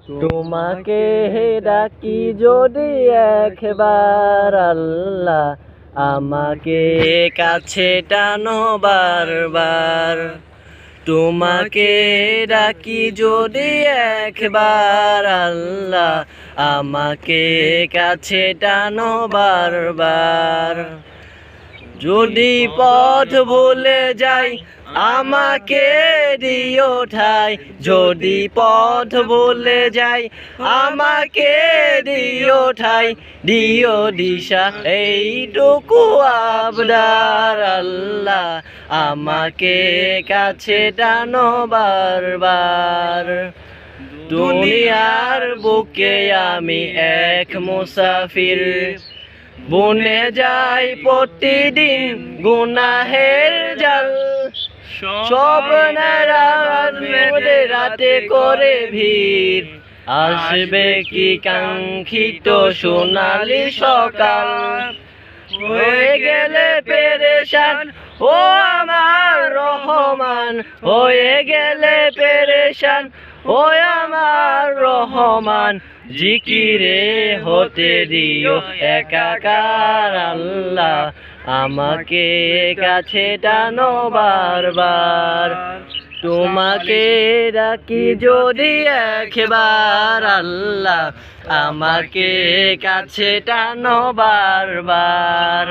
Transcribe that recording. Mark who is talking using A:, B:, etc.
A: তোমাকে ডাকি যদি একবার আল্লাহ, আমাকে কাছে টানো বারবার। তোমাকে ডাকি যদি একবার আল্লাহ, আমাকে কাছে টানো বারবার। যদি পথ ভুলে যাই আমাকে দিও ঠাই, যদি পথ ভুলে যাই আমাকে দিও ঠাই, দিও দিশা এইটুকু আবদার আল্লাহ, আমাকে কাছে টানো বারবার। দুনিয়ার বুকে আমি এক মুসাফির, বনে যাই প্রতিদিন গুনাহের জাল। সব রাতে করে ভিড়, আসবে কি কাঙ্ক্ষিত সোনালি সকাল। হয়ে গেলে পেরেশান ও আমার রহমান, হয়ে গেলে পেরেশান ও আমার রহমান। জিকিরে হতে দিও একাকার আল্লাহ, আমাকে কাছে টানো বারবার। তোমাকে ডাকি যদি একবার আল্লাহ, আমাকে কাছে টানো বারবার।